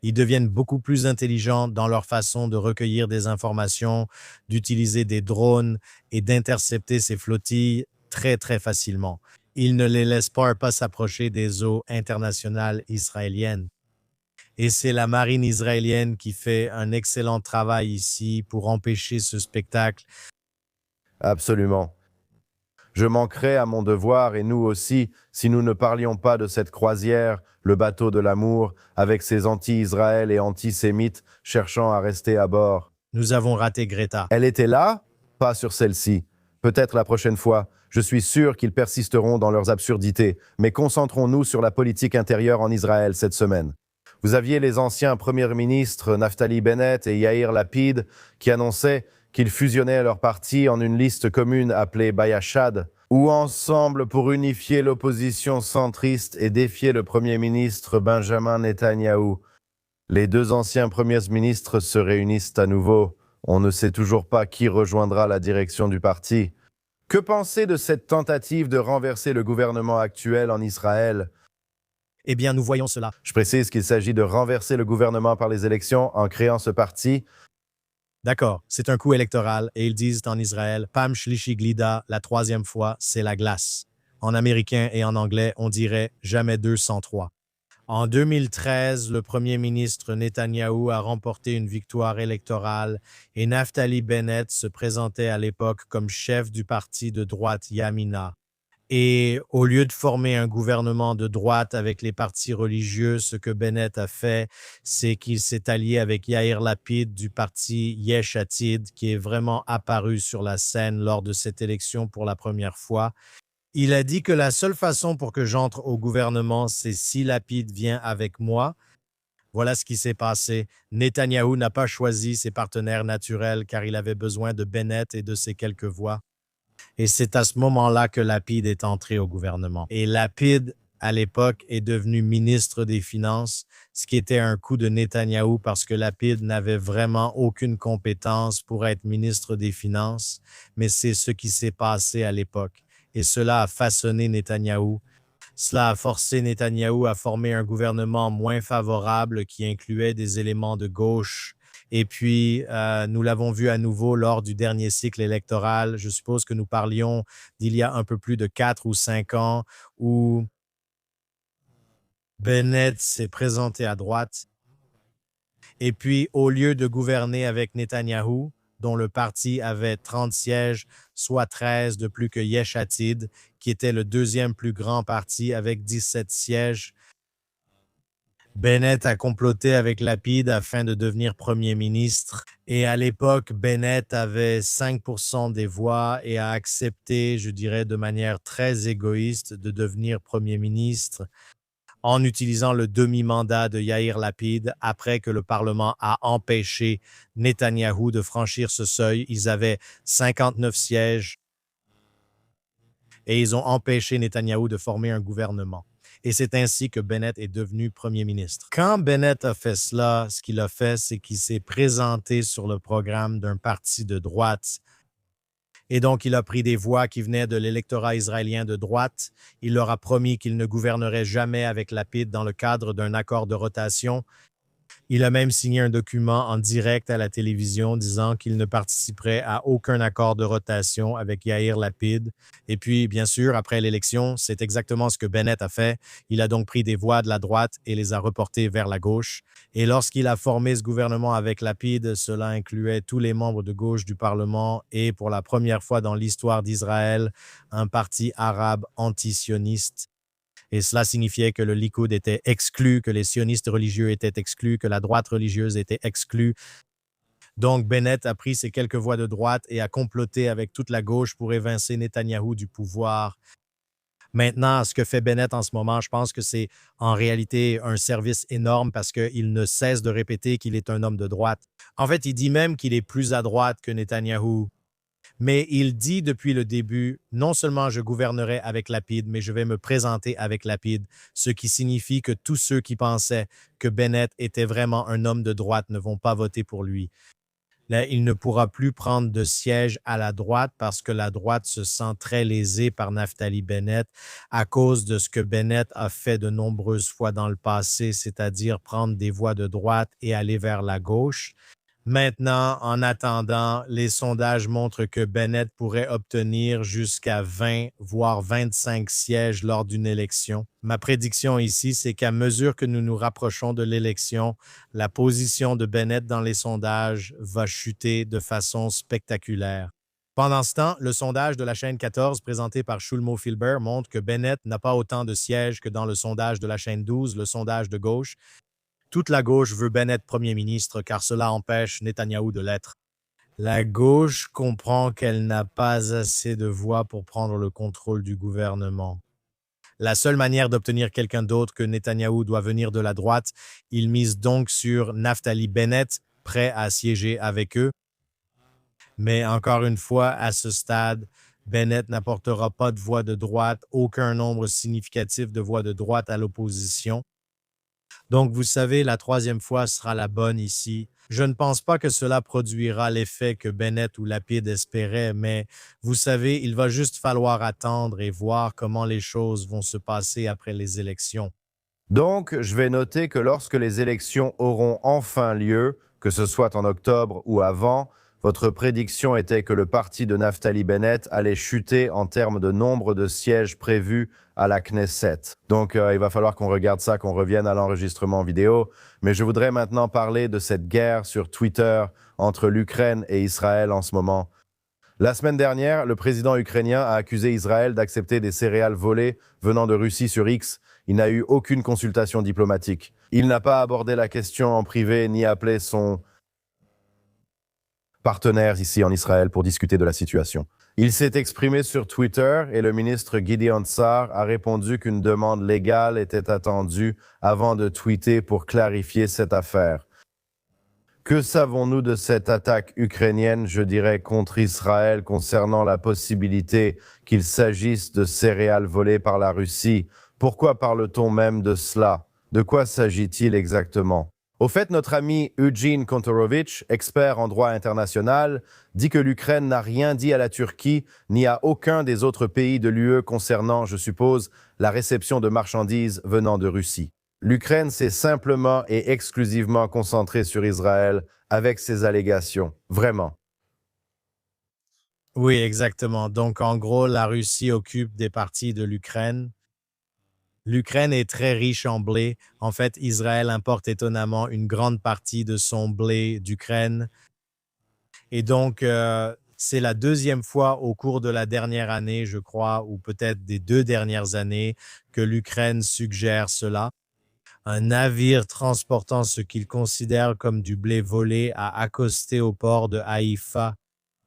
Ils deviennent beaucoup plus intelligents dans leur façon de recueillir des informations, d'utiliser des drones et d'intercepter ces flottilles très, très facilement. Ils ne les laissent pas s'approcher des eaux internationales israéliennes. Et c'est la marine israélienne qui fait un excellent travail ici pour empêcher ce spectacle. Absolument. Je manquerais à mon devoir, et nous aussi, si nous ne parlions pas de cette croisière, le bateau de l'amour, avec ses anti-Israël et antisémites cherchant à rester à bord. Nous avons raté Greta. Elle était là? Pas sur celle-ci. Peut-être la prochaine fois. Je suis sûr qu'ils persisteront dans leurs absurdités, mais concentrons-nous sur la politique intérieure en Israël cette semaine. Vous aviez les anciens premiers ministres Naftali Bennett et Yair Lapid qui annonçaient qu'ils fusionnaient leurs partis en une liste commune appelée Bayachad, ou ensemble pour unifier l'opposition centriste et défier le premier ministre Benjamin Netanyahou. Les deux anciens premiers ministres se réunissent à nouveau. On ne sait toujours pas qui rejoindra la direction du parti. Que penser de cette tentative de renverser le gouvernement actuel en Israël? Eh bien, nous voyons cela. Je précise qu'il s'agit de renverser le gouvernement par les élections en créant ce parti. D'accord, c'est un coup électoral et ils disent en Israël, Pam Shlishi Glida, la troisième fois, c'est la glace. En américain et en anglais, on dirait jamais 2 sans 3. En 2013, le premier ministre Netanyahou a remporté une victoire électorale et Naftali Bennett se présentait à l'époque comme chef du parti de droite Yamina. Et au lieu de former un gouvernement de droite avec les partis religieux, ce que Bennett a fait, c'est qu'il s'est allié avec Yair Lapid du parti Yesh Atid, qui est vraiment apparu sur la scène lors de cette élection pour la première fois. Il a dit que la seule façon pour que j'entre au gouvernement, c'est si Lapid vient avec moi. Voilà ce qui s'est passé. Netanyahou n'a pas choisi ses partenaires naturels car il avait besoin de Bennett et de ses quelques voix. Et c'est à ce moment-là que Lapid est entré au gouvernement. Et Lapid, à l'époque, est devenu ministre des Finances, ce qui était un coup de Netanyahou parce que Lapid n'avait vraiment aucune compétence pour être ministre des Finances, mais c'est ce qui s'est passé à l'époque. Et cela a façonné Netanyahou. Cela a forcé Netanyahou à former un gouvernement moins favorable qui incluait des éléments de gauche. Et puis, nous l'avons vu à nouveau lors du dernier cycle électoral. Je suppose que nous parlions d'il y a un peu plus de 4 ou 5 ans où Bennett s'est présenté à droite. Et puis, au lieu de gouverner avec Netanyahou, dont le parti avait 30 sièges, soit 13 de plus que Yesh Atid, qui était le deuxième plus grand parti avec 17 sièges, Bennett a comploté avec Lapid afin de devenir premier ministre. Et à l'époque, Bennett avait 5% des voix et a accepté, je dirais de manière très égoïste, de devenir premier ministre en utilisant le demi-mandat de Yair Lapid après que le Parlement a empêché Netanyahou de franchir ce seuil. Ils avaient 59 sièges et ils ont empêché Netanyahou de former un gouvernement. Et c'est ainsi que Bennett est devenu premier ministre. Quand Bennett a fait cela, ce qu'il a fait, c'est qu'il s'est présenté sur le programme d'un parti de droite. Et donc, il a pris des voix qui venaient de l'électorat israélien de droite. Il leur a promis qu'il ne gouvernerait jamais avec Lapid dans le cadre d'un accord de rotation. Il a même signé un document en direct à la télévision disant qu'il ne participerait à aucun accord de rotation avec Yair Lapid. Et puis, bien sûr, après l'élection, c'est exactement ce que Bennett a fait. Il a donc pris des voix de la droite et les a reportées vers la gauche. Et lorsqu'il a formé ce gouvernement avec Lapid, cela incluait tous les membres de gauche du Parlement et, pour la première fois dans l'histoire d'Israël, un parti arabe antisioniste. Et cela signifiait que le Likoud était exclu, que les sionistes religieux étaient exclus, que la droite religieuse était exclue. Donc, Bennett a pris ces quelques voix de droite et a comploté avec toute la gauche pour évincer Netanyahou du pouvoir. Maintenant, ce que fait Bennett en ce moment, je pense que c'est en réalité un service énorme parce qu'il ne cesse de répéter qu'il est un homme de droite. En fait, il dit même qu'il est plus à droite que Netanyahou. Mais il dit depuis le début, non seulement je gouvernerai avec Lapid, mais je vais me présenter avec Lapid, ce qui signifie que tous ceux qui pensaient que Bennett était vraiment un homme de droite ne vont pas voter pour lui. Là, il ne pourra plus prendre de siège à la droite parce que la droite se sent très lésée par Naftali Bennett à cause de ce que Bennett a fait de nombreuses fois dans le passé, c'est-à-dire prendre des voix de droite et aller vers la gauche. Maintenant, en attendant, les sondages montrent que Bennett pourrait obtenir jusqu'à 20, voire 25 sièges lors d'une élection. Ma prédiction ici, c'est qu'à mesure que nous nous rapprochons de l'élection, la position de Bennett dans les sondages va chuter de façon spectaculaire. Pendant ce temps, le sondage de la chaîne 14 présenté par Shulmo Filber montre que Bennett n'a pas autant de sièges que dans le sondage de la chaîne 12, le sondage de gauche. Toute la gauche veut Bennett premier ministre car cela empêche Netanyahou de l'être. La gauche comprend qu'elle n'a pas assez de voix pour prendre le contrôle du gouvernement. La seule manière d'obtenir quelqu'un d'autre que Netanyahou doit venir de la droite. Ils misent donc sur Naftali Bennett, prêt à siéger avec eux. Mais encore une fois, à ce stade, Bennett n'apportera pas de voix de droite, aucun nombre significatif de voix de droite à l'opposition. Donc, vous savez, la troisième fois sera la bonne ici. Je ne pense pas que cela produira l'effet que Bennett ou Lapid espéraient, mais vous savez, il va juste falloir attendre et voir comment les choses vont se passer après les élections. Donc, je vais noter que lorsque les élections auront enfin lieu, que ce soit en octobre ou avant, votre prédiction était que le parti de Naftali Bennett allait chuter en termes de nombre de sièges prévus à la Knesset. Donc, il va falloir qu'on regarde ça, qu'on revienne à l'enregistrement vidéo. Mais je voudrais maintenant parler de cette guerre sur Twitter entre l'Ukraine et Israël en ce moment. La semaine dernière, le président ukrainien a accusé Israël d'accepter des céréales volées venant de Russie sur X. Il n'a eu aucune consultation diplomatique. Il n'a pas abordé la question en privé ni appelé son partenaire ici en Israël pour discuter de la situation. Il s'est exprimé sur Twitter et le ministre Gideon Sa'ar a répondu qu'une demande légale était attendue avant de tweeter pour clarifier cette affaire. Que savons-nous de cette attaque ukrainienne, je dirais, contre Israël concernant la possibilité qu'il s'agisse de céréales volées par la Russie? Pourquoi parle-t-on même de cela? De quoi s'agit-il exactement? Au fait, notre ami Eugene Kontorovich, expert en droit international, dit que l'Ukraine n'a rien dit à la Turquie ni à aucun des autres pays de l'UE concernant, je suppose, la réception de marchandises venant de Russie. L'Ukraine s'est simplement et exclusivement concentrée sur Israël avec ses allégations. Vraiment. Oui, exactement. Donc, en gros, la Russie occupe des parties de l'Ukraine. L'Ukraine est très riche en blé. En fait, Israël importe étonnamment une grande partie de son blé d'Ukraine. Et donc, c'est la deuxième fois au cours de la dernière année, je crois, ou peut-être des 2 dernières années, que l'Ukraine suggère cela. Un navire transportant ce qu'il considère comme du blé volé a accosté au port de Haïfa.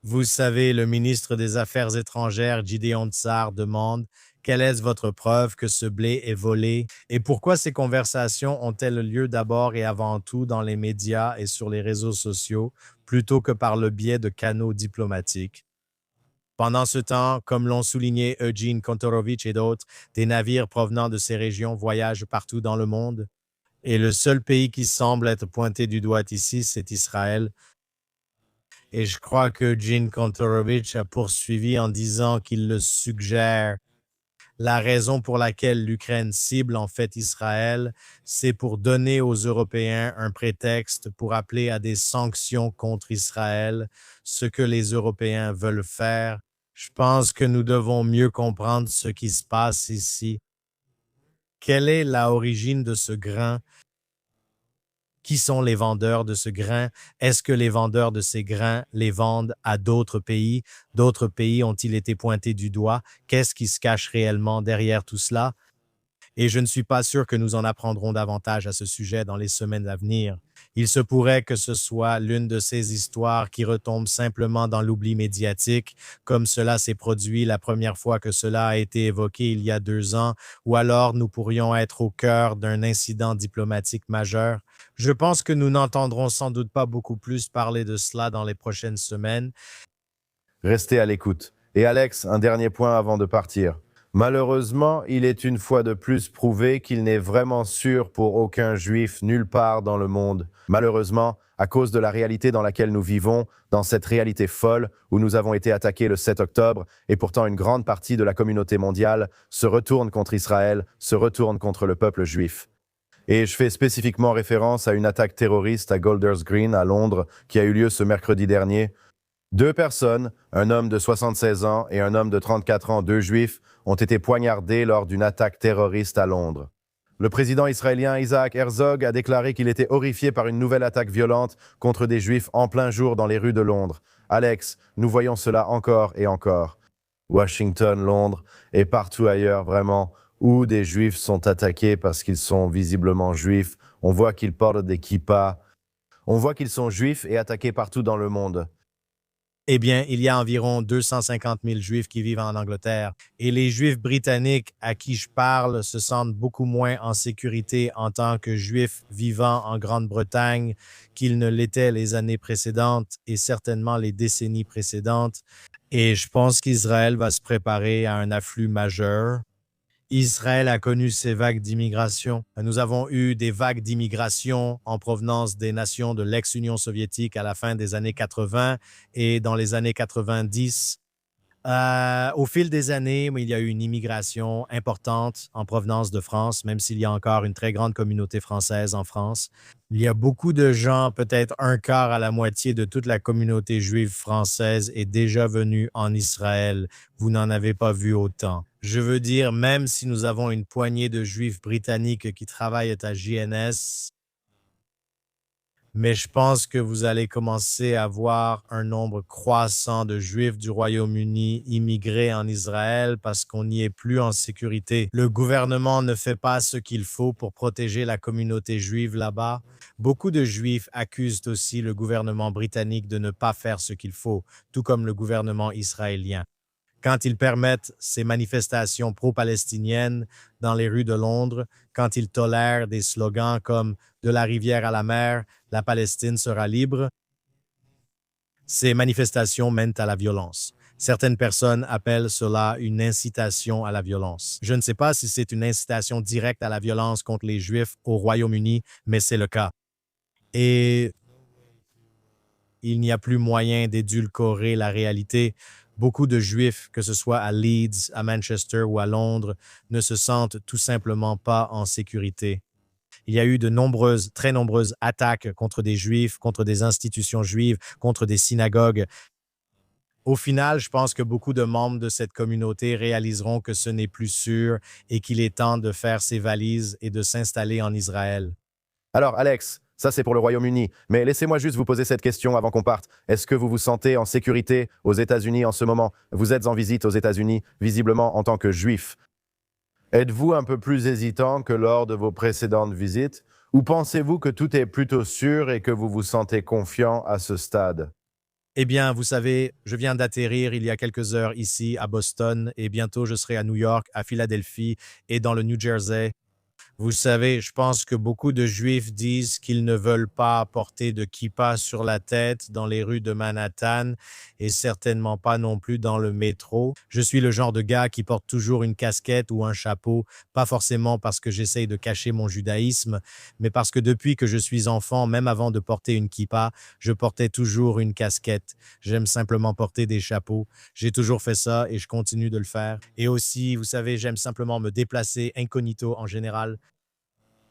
Vous savez, le ministre des Affaires étrangères, Gideon Sa'ar, demande « Quelle est votre preuve que ce blé est volé ?» Et pourquoi ces conversations ont-elles lieu d'abord et avant tout dans les médias et sur les réseaux sociaux, plutôt que par le biais de canaux diplomatiques? Pendant ce temps, comme l'ont souligné Eugene Kontorovich et d'autres, des navires provenant de ces régions voyagent partout dans le monde. Et le seul pays qui semble être pointé du doigt ici, c'est Israël. Et je crois que Eugene Kontorovich a poursuivi en disant qu'il le suggère. La raison pour laquelle l'Ukraine cible en fait Israël, c'est pour donner aux Européens un prétexte pour appeler à des sanctions contre Israël, ce que les Européens veulent faire. Je pense que nous devons mieux comprendre ce qui se passe ici. Quelle est l'origine de ce grain? Qui sont les vendeurs de ce grain? Est-ce que les vendeurs de ces grains les vendent à d'autres pays? D'autres pays ont-ils été pointés du doigt? Qu'est-ce qui se cache réellement derrière tout cela? Et je ne suis pas sûr que nous en apprendrons davantage à ce sujet dans les semaines à venir. Il se pourrait que ce soit l'une de ces histoires qui retombe simplement dans l'oubli médiatique, comme cela s'est produit la première fois que cela a été évoqué il y a 2 ans, ou alors nous pourrions être au cœur d'un incident diplomatique majeur. Je pense que nous n'entendrons sans doute pas beaucoup plus parler de cela dans les prochaines semaines. Restez à l'écoute. Et Alex, un dernier point avant de partir. Malheureusement, il est une fois de plus prouvé qu'il n'est vraiment sûr pour aucun juif nulle part dans le monde. Malheureusement, à cause de la réalité dans laquelle nous vivons, dans cette réalité folle où nous avons été attaqués le 7 octobre, et pourtant une grande partie de la communauté mondiale se retourne contre Israël, se retourne contre le peuple juif. Et je fais spécifiquement référence à une attaque terroriste à Golders Green, à Londres, qui a eu lieu ce mercredi dernier. 2 personnes, un homme de 76 ans et un homme de 34 ans, 2 juifs, ont été poignardés lors d'une attaque terroriste à Londres. Le président israélien Isaac Herzog a déclaré qu'il était horrifié par une nouvelle attaque violente contre des juifs en plein jour dans les rues de Londres. Alex, nous voyons cela encore et encore. Washington, Londres et partout ailleurs, vraiment, où des juifs sont attaqués parce qu'ils sont visiblement juifs. On voit qu'ils portent des kippas. On voit qu'ils sont juifs et attaqués partout dans le monde. Eh bien, il y a environ 250 000 Juifs qui vivent en Angleterre et les Juifs britanniques à qui je parle se sentent beaucoup moins en sécurité en tant que Juifs vivant en Grande-Bretagne qu'ils ne l'étaient les années précédentes et certainement les décennies précédentes. Et je pense qu'Israël va se préparer à un afflux majeur. Israël a connu ces vagues d'immigration. Nous avons eu des vagues d'immigration en provenance des nations de l'ex-Union soviétique à la fin des années 80 et dans les années 90. Au fil des années, il y a eu une immigration importante en provenance de France, même s'il y a encore une très grande communauté française en France. Il y a beaucoup de gens, peut-être un quart à la moitié de toute la communauté juive française est déjà venue en Israël. Vous n'en avez pas vu autant. Je veux dire, même si nous avons une poignée de Juifs britanniques qui travaillent à JNS, mais je pense que vous allez commencer à voir un nombre croissant de Juifs du Royaume-Uni immigrer en Israël parce qu'on n'y est plus en sécurité. Le gouvernement ne fait pas ce qu'il faut pour protéger la communauté juive là-bas. Beaucoup de Juifs accusent aussi le gouvernement britannique de ne pas faire ce qu'il faut, tout comme le gouvernement israélien. Quand ils permettent ces manifestations pro-palestiniennes dans les rues de Londres, quand ils tolèrent des slogans comme « De la rivière à la mer, la Palestine sera libre », ces manifestations mènent à la violence. Certaines personnes appellent cela une incitation à la violence. Je ne sais pas si c'est une incitation directe à la violence contre les Juifs au Royaume-Uni, mais c'est le cas. Et il n'y a plus moyen d'édulcorer la réalité. Beaucoup de Juifs, que ce soit à Leeds, à Manchester ou à Londres, ne se sentent tout simplement pas en sécurité. Il y a eu très nombreuses attaques contre des Juifs, contre des institutions juives, contre des synagogues. Au final, je pense que beaucoup de membres de cette communauté réaliseront que ce n'est plus sûr et qu'il est temps de faire ses valises et de s'installer en Israël. Alors, Alex, ça c'est pour le Royaume-Uni, mais laissez-moi juste vous poser cette question avant qu'on parte. Est-ce que vous vous sentez en sécurité aux États-Unis en ce moment? Vous êtes en visite aux États-Unis, visiblement en tant que juif. Êtes-vous un peu plus hésitant que lors de vos précédentes visites? Ou pensez-vous que tout est plutôt sûr et que vous vous sentez confiant à ce stade? Eh bien, vous savez, je viens d'atterrir il y a quelques heures ici à Boston et bientôt je serai à New York, à Philadelphie et dans le New Jersey. Vous savez, je pense que beaucoup de Juifs disent qu'ils ne veulent pas porter de kippa sur la tête dans les rues de Manhattan et certainement pas non plus dans le métro. Je suis le genre de gars qui porte toujours une casquette ou un chapeau, pas forcément parce que j'essaye de cacher mon judaïsme, mais parce que depuis que je suis enfant, même avant de porter une kippa, je portais toujours une casquette. J'aime simplement porter des chapeaux. J'ai toujours fait ça et je continue de le faire. Et aussi, vous savez, j'aime simplement me déplacer incognito en général.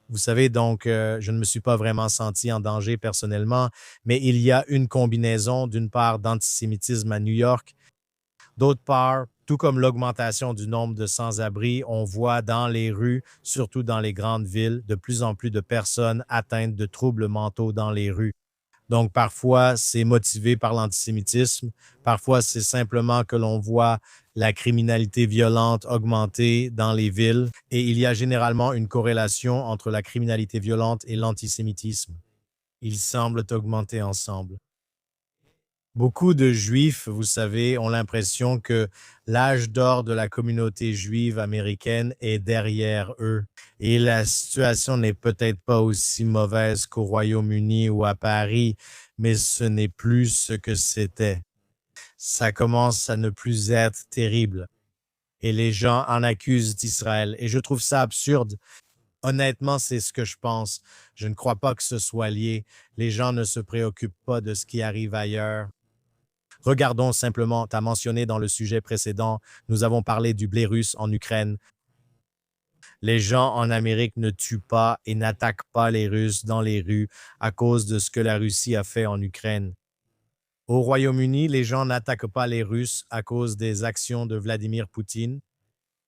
Vous savez, donc, je ne me suis pas vraiment senti en danger personnellement, mais il y a une combinaison, d'une part, d'antisémitisme à New York, d'autre part, tout comme l'augmentation du nombre de sans-abri, on voit dans les rues, surtout dans les grandes villes, de plus en plus de personnes atteintes de troubles mentaux dans les rues. Donc, parfois, c'est motivé par l'antisémitisme. Parfois, c'est simplement que l'on voit la criminalité violente augmenter dans les villes. Et il y a généralement une corrélation entre la criminalité violente et l'antisémitisme. Ils semblent augmenter ensemble. Beaucoup de Juifs, vous savez, ont l'impression que l'âge d'or de la communauté juive américaine est derrière eux. Et la situation n'est peut-être pas aussi mauvaise qu'au Royaume-Uni ou à Paris, mais ce n'est plus ce que c'était. Ça commence à ne plus être terrible. Et les gens en accusent d'Israël. Et je trouve ça absurde. Honnêtement, c'est ce que je pense. Je ne crois pas que ce soit lié. Les gens ne se préoccupent pas de ce qui arrive ailleurs. Regardons simplement, tu as mentionné dans le sujet précédent, nous avons parlé du blé russe en Ukraine. Les gens en Amérique ne tuent pas et n'attaquent pas les Russes dans les rues à cause de ce que la Russie a fait en Ukraine. Au Royaume-Uni, les gens n'attaquent pas les Russes à cause des actions de Vladimir Poutine.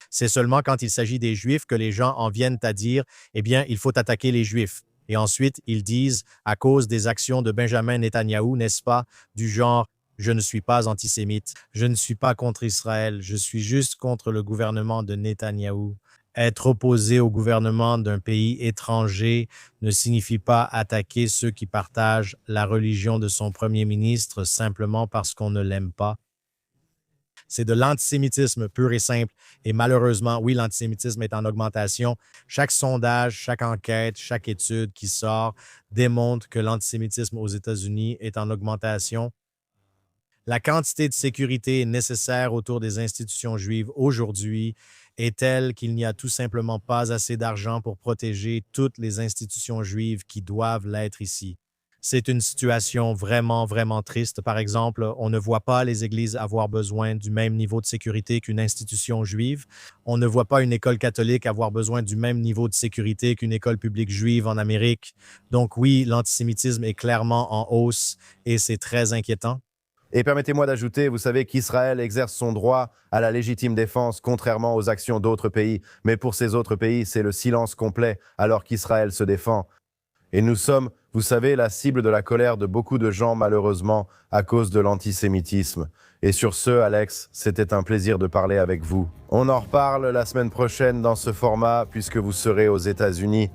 C'est seulement quand il s'agit des Juifs que les gens en viennent à dire « Eh bien, il faut attaquer les Juifs ». Et ensuite, ils disent « À cause des actions de Benjamin Netanyahou, n'est-ce pas, du genre « Je ne suis pas antisémite, je ne suis pas contre Israël, je suis juste contre le gouvernement de Netanyahou ». Être opposé au gouvernement d'un pays étranger ne signifie pas attaquer ceux qui partagent la religion de son premier ministre simplement parce qu'on ne l'aime pas. C'est de l'antisémitisme pur et simple. Et malheureusement, oui, l'antisémitisme est en augmentation. Chaque sondage, chaque enquête, chaque étude qui sort démontre que l'antisémitisme aux États-Unis est en augmentation. La quantité de sécurité nécessaire autour des institutions juives aujourd'hui est telle qu'il n'y a tout simplement pas assez d'argent pour protéger toutes les institutions juives qui doivent l'être ici. C'est une situation vraiment, vraiment triste. Par exemple, on ne voit pas les églises avoir besoin du même niveau de sécurité qu'une institution juive. On ne voit pas une école catholique avoir besoin du même niveau de sécurité qu'une école publique juive en Amérique. Donc oui, l'antisémitisme est clairement en hausse et c'est très inquiétant. Et permettez-moi d'ajouter, vous savez qu'Israël exerce son droit à la légitime défense, contrairement aux actions d'autres pays. Mais pour ces autres pays, c'est le silence complet, alors qu'Israël se défend. Et nous sommes, vous savez, la cible de la colère de beaucoup de gens, malheureusement, à cause de l'antisémitisme. Et sur ce, Alex, c'était un plaisir de parler avec vous. On en reparle la semaine prochaine dans ce format, puisque vous serez aux États-Unis.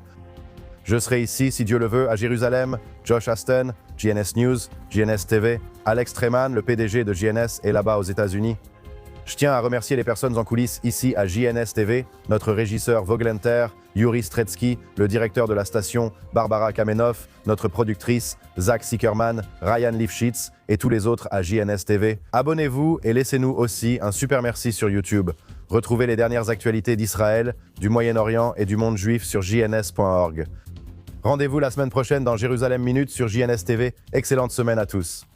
Je serai ici, si Dieu le veut, à Jérusalem. Josh Aston, JNS News, JNS TV. Alex Treman, le PDG de JNS, est là-bas aux États-Unis. Je tiens à remercier les personnes en coulisses ici à JNS TV, notre régisseur Voglenter, Yuri Stretsky, le directeur de la station, Barbara Kamenov, notre productrice, Zach Sickerman, Ryan Lifshitz et tous les autres à JNS TV. Abonnez-vous et laissez-nous aussi un super merci sur YouTube. Retrouvez les dernières actualités d'Israël, du Moyen-Orient et du monde juif sur jns.org. Rendez-vous la semaine prochaine dans Jérusalem Minute sur JNS TV. Excellente semaine à tous.